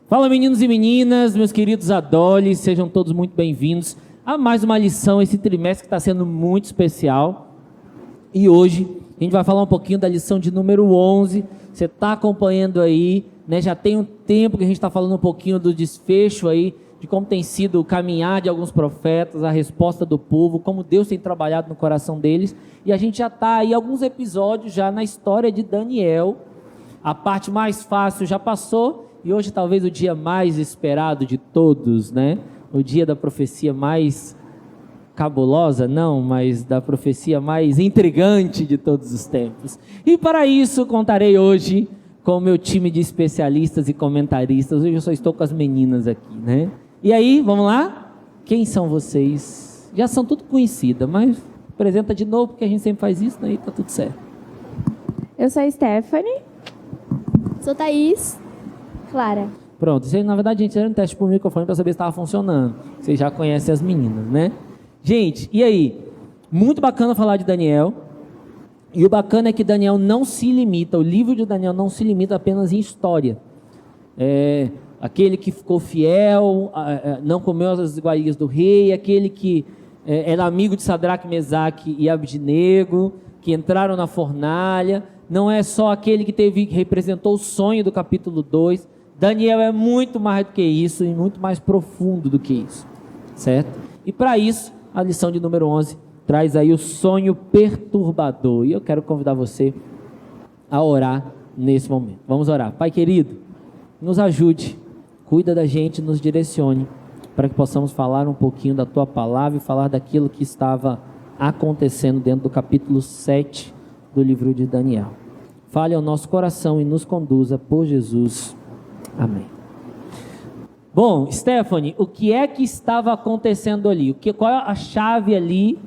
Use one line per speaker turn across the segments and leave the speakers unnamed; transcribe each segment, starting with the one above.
Fala, meninos e meninas, meus queridos adoles, sejam todos muito bem-vindos a mais uma lição, esse trimestre que está sendo muito especial. E hoje a gente vai falar um pouquinho da lição de número 11. Você está acompanhando aí, né? Já tem um tempo que a gente está falando um pouquinho do desfecho aí, de como tem sido o caminhar de alguns profetas, a resposta do povo, como Deus tem trabalhado no coração deles. E a gente já está aí alguns episódios já na história de Daniel. A parte mais fácil já passou. E hoje talvez o dia mais esperado de todos, né? O dia da profecia mais cabulosa, não, mas da profecia mais intrigante de todos os tempos. E para isso contarei hoje com o meu time de especialistas e comentaristas. Hoje eu só estou com as meninas aqui, né? E aí, vamos lá? Quem são vocês? Já são tudo conhecidas, mas apresenta de novo, porque a gente sempre faz isso, né? E tá tudo certo.
Eu sou a Stephanie.
Sou Thaís. Clara.
Pronto, isso aí, na verdade a gente era um teste por microfone para saber se estava funcionando. Vocês já conhecem as meninas, né? Gente, e aí? Muito bacana falar de Daniel. E o bacana é que Daniel não se limita, o livro de Daniel não se limita apenas em história. Aquele que ficou fiel, não comeu as iguarias do rei, aquele que era amigo de Sadraque, Mesaque e Abdenego, que entraram na fornalha. Não é só aquele que representou o sonho do capítulo 2. Daniel é muito mais do que isso e muito mais profundo do que isso, certo? E para isso, a lição de número 11 traz aí o sonho perturbador. E eu quero convidar você a orar nesse momento. Vamos orar. Pai querido, nos ajude, cuida da gente, nos direcione, para que possamos falar um pouquinho da Tua palavra e falar daquilo que estava acontecendo dentro do capítulo 7 do livro de Daniel. Fale ao nosso coração e nos conduza por Jesus. Amém. Bom, Stephanie, o que é que estava acontecendo ali? Qual é a chave ali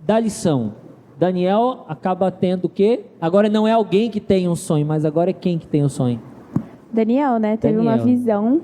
da lição? Daniel acaba tendo o quê? Agora não é alguém que tem um sonho, mas agora é quem que tem o sonho?
Daniel, né? Teve uma visão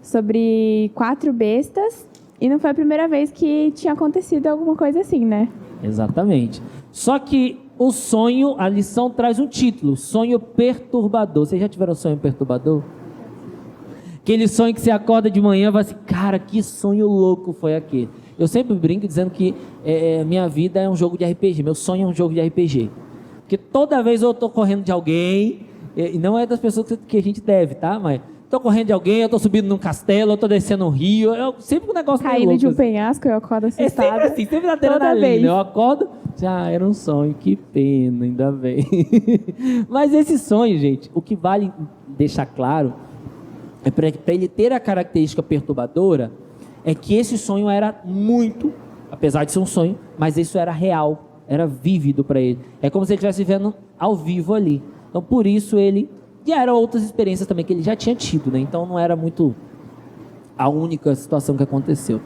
sobre 4 bestas e não foi a primeira vez que tinha acontecido alguma coisa assim, né?
Exatamente. Só que o sonho, a lição traz um título, sonho perturbador. Vocês já tiveram sonho perturbador? Aquele sonho que você acorda de manhã e fala assim, cara, que sonho louco foi aquele. Eu sempre brinco dizendo que minha vida é um jogo de RPG, meu sonho é um jogo de RPG. Porque toda vez eu estou correndo de alguém, e não é das pessoas que a gente deve, tá? Mas estou correndo de alguém, eu estou subindo num castelo, eu estou descendo um rio, sempre um negócio meio louco.
Caindo de um penhasco, eu acordo assustada.
É sempre assim, sempre na adrenalina. Eu acordo, era um sonho, que pena, ainda bem. Mas esse sonho, gente, o que vale deixar claro, é para ele ter a característica perturbadora, é que esse sonho era muito, apesar de ser um sonho, mas isso era real, era vívido para ele. É como se ele estivesse vivendo ao vivo ali. Então, por isso ele... E eram outras experiências também que ele já tinha tido, né? Então não era muito a única situação que aconteceu.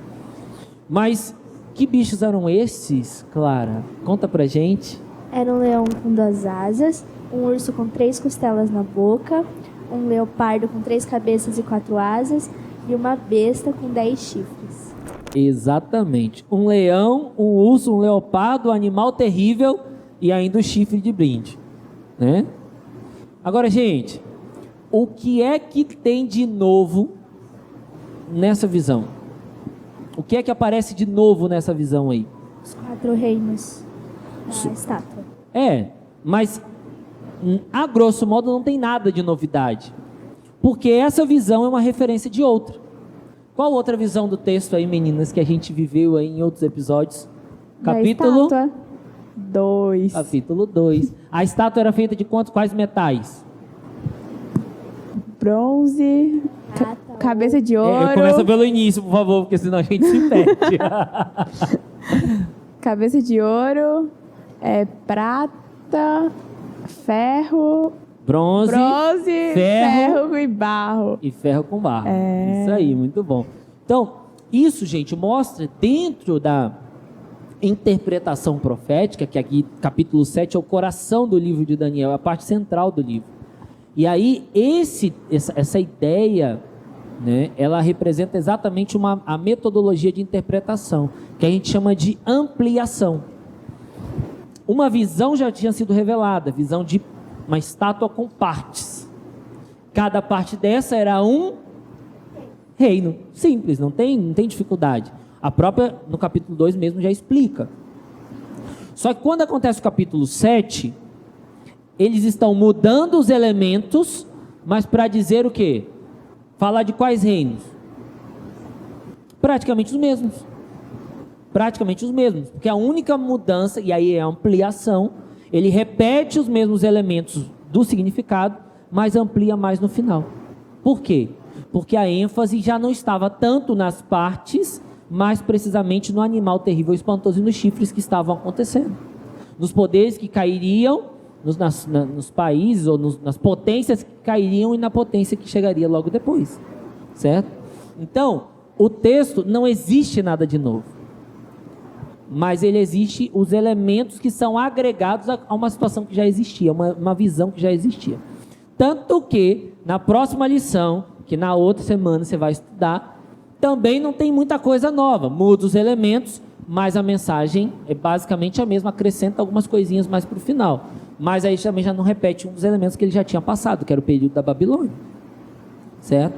Mas que bichos eram esses, Clara? Conta pra gente.
Era um leão com 2 asas, um urso com 3 costelas na boca, um leopardo com 3 cabeças e 4 asas e uma besta com 10 chifres.
Exatamente. Um leão, um urso, um leopardo, um animal terrível e ainda o chifre de brinde, né? Agora, gente, o que é que tem de novo nessa visão? O que é que aparece de novo nessa visão aí?
Os 4 reinos da estátua.
Mas a grosso modo não tem nada de novidade. Porque essa visão é uma referência de outra. Qual outra visão do texto aí, meninas, que a gente viveu aí em outros episódios? Capítulo
2.
Capítulo 2. A estátua era feita de quais metais?
Bronze, cabeça de ouro.
Começa pelo início, por favor, porque senão a gente se perde.
Cabeça de ouro, prata, ferro,
bronze,
ferro e barro.
E ferro com barro. Isso aí, muito bom. Então, isso, gente, mostra dentro da interpretação profética, que aqui capítulo 7 é o coração do livro de Daniel, é a parte central do livro. E aí essa ideia, né, ela representa exatamente a metodologia de interpretação, que a gente chama de ampliação. Uma visão já tinha sido revelada, visão de uma estátua com partes. Cada parte dessa era um reino. Simples, não tem dificuldade. A própria, no capítulo 2 mesmo, já explica. Só que quando acontece o capítulo 7, eles estão mudando os elementos, mas para dizer o quê? Falar de quais reinos? Praticamente os mesmos. Praticamente os mesmos. Porque a única mudança, e aí é a ampliação, ele repete os mesmos elementos do significado, mas amplia mais no final. Por quê? Porque a ênfase já não estava tanto nas partes, mais precisamente no animal terrível e espantoso e nos chifres que estavam acontecendo. Nos poderes que cairiam, nos países ou nas potências que cairiam e na potência que chegaria logo depois. Certo? Então, o texto não existe nada de novo. Mas ele existe os elementos que são agregados a uma situação que já existia, uma visão que já existia. Tanto que, na próxima lição, que na outra semana você vai estudar, também não tem muita coisa nova. Muda os elementos, mas a mensagem é basicamente a mesma, acrescenta algumas coisinhas mais para o final. Mas aí também já não repete um dos elementos que ele já tinha passado, que era o período da Babilônia. Certo?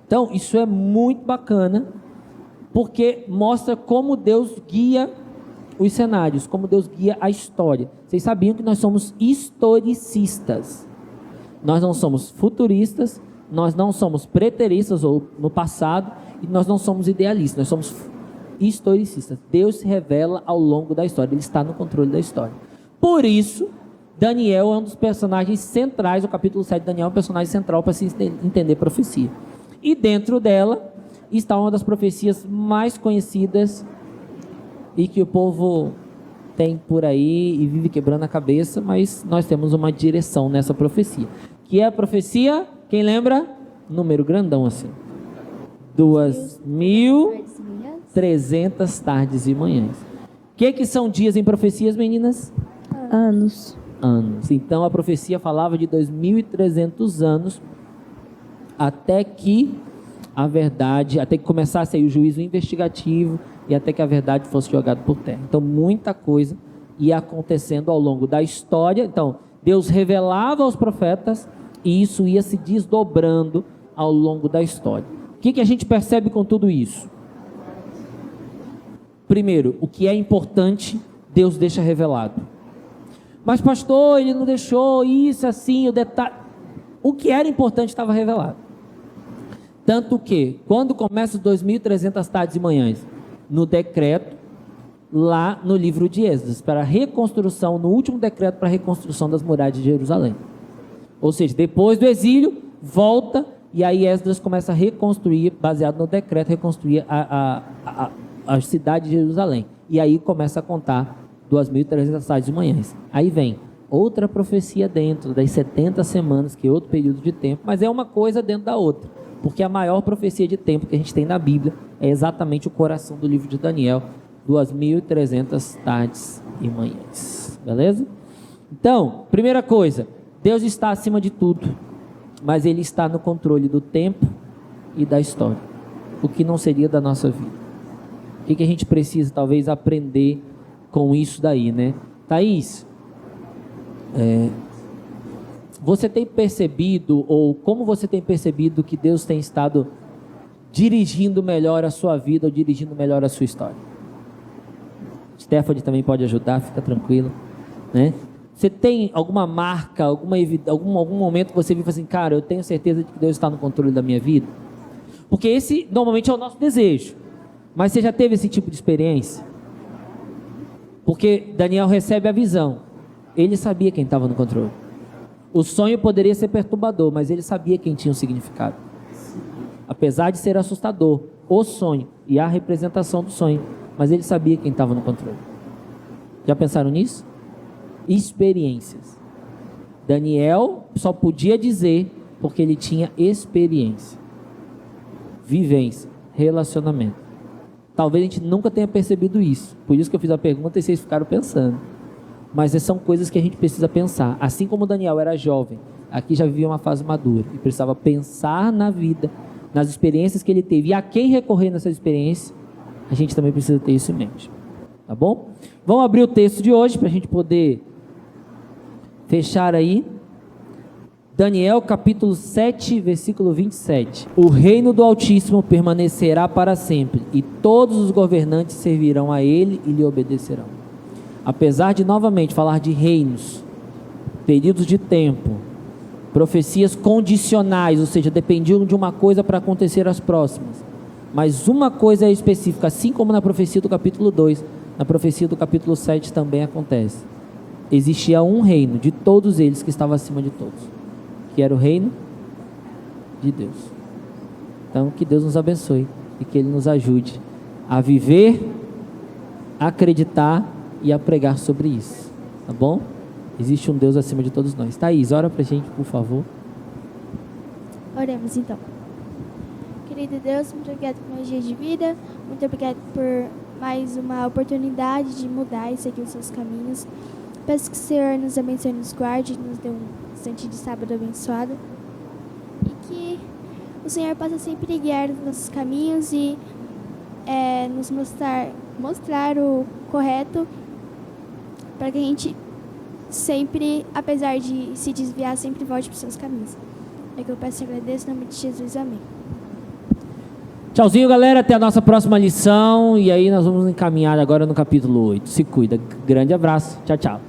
Então, isso é muito bacana, porque mostra como Deus guia os cenários, como Deus guia a história. Vocês sabiam que nós somos historicistas. Nós não somos futuristas, nós não somos preteristas ou no passado, e nós não somos idealistas, nós somos historicistas. Deus se revela ao longo da história, Ele está no controle da história. Por isso, Daniel é um dos personagens centrais, o capítulo 7 de Daniel é um personagem central para se entender profecia. E dentro dela está uma das profecias mais conhecidas e que o povo tem por aí e vive quebrando a cabeça, mas nós temos uma direção nessa profecia. Que é a profecia, quem lembra? Número grandão assim. 2.300 tardes e manhãs. O que são dias em profecias, meninas?
Anos.
Então a profecia falava de 2.300 anos até que a verdade, até que começasse aí o juízo investigativo e até que a verdade fosse jogada por terra. Então muita coisa ia acontecendo ao longo da história. Então Deus revelava aos profetas e isso ia se desdobrando ao longo da história. O que a gente percebe com tudo isso? Primeiro, o que é importante, Deus deixa revelado. Mas pastor, ele não deixou isso assim, o detalhe. O que era importante estava revelado. Tanto que, quando começa os 2.300 tardes e manhãs, no decreto, lá no livro de Êxodo, para a reconstrução, no último decreto para a reconstrução das muralhas de Jerusalém. Ou seja, depois do exílio, volta, e aí Esdras começa a reconstruir, baseado no decreto, reconstruir a cidade de Jerusalém. E aí começa a contar 2.300 tardes e manhãs. Aí vem outra profecia dentro das 70 semanas, que é outro período de tempo, mas é uma coisa dentro da outra. Porque a maior profecia de tempo que a gente tem na Bíblia é exatamente o coração do livro de Daniel, 2.300 tardes e manhãs. Beleza? Então, primeira coisa, Deus está acima de tudo, mas Ele está no controle do tempo e da história. O que não seria da nossa vida? O que a gente precisa, talvez, aprender com isso daí, né? Thaís, você tem percebido, ou como você tem percebido que Deus tem estado dirigindo melhor a sua vida ou dirigindo melhor a sua história? Stephanie também pode ajudar, fica tranquilo, né? Você tem alguma marca, algum momento que você viu assim, cara, eu tenho certeza de que Deus está no controle da minha vida? Porque esse normalmente é o nosso desejo. Mas você já teve esse tipo de experiência? Porque Daniel recebe a visão. Ele sabia quem estava no controle. O sonho poderia ser perturbador, mas ele sabia quem tinha o significado. Apesar de ser assustador, o sonho e a representação do sonho, mas ele sabia quem estava no controle. Já pensaram nisso? Experiências. Daniel só podia dizer porque ele tinha experiência, vivência, relacionamento. Talvez a gente nunca tenha percebido isso. Por isso que eu fiz a pergunta e vocês ficaram pensando. Mas são coisas que a gente precisa pensar. Assim como Daniel era jovem, aqui já vivia uma fase madura e precisava pensar na vida, nas experiências que ele teve e a quem recorrer nessas experiências, a gente também precisa ter isso em mente. Tá bom? Vamos abrir o texto de hoje para a gente poder fechar aí. Daniel capítulo 7, versículo 27. O reino do Altíssimo permanecerá para sempre, e todos os governantes servirão a ele e lhe obedecerão. Apesar de novamente falar de reinos, períodos de tempo, profecias condicionais, ou seja, dependiam de uma coisa para acontecer as próximas. Mas uma coisa é específica, assim como na profecia do capítulo 2, na profecia do capítulo 7 também acontece. Existia um reino de todos eles que estava acima de todos, que era o reino de Deus. Então, que Deus nos abençoe e que Ele nos ajude a viver, a acreditar e a pregar sobre isso, tá bom? Existe um Deus acima de todos nós. Thaís, ora pra gente, por favor.
Oremos então. Querido Deus, muito obrigado por mais dia de vida, muito obrigado por mais uma oportunidade de mudar e seguir os seus caminhos. Peço que o Senhor nos abençoe e nos guarde, nos dê um instante de sábado abençoado e que o Senhor possa sempre guiar os nossos caminhos e nos mostrar o correto para que a gente sempre, apesar de se desviar, sempre volte para os seus caminhos. É que eu peço e agradeço em nome de Jesus. Amém.
Tchauzinho, galera. Até a nossa próxima lição. E aí nós vamos encaminhar agora no capítulo 8. Se cuida. Grande abraço. Tchau, tchau.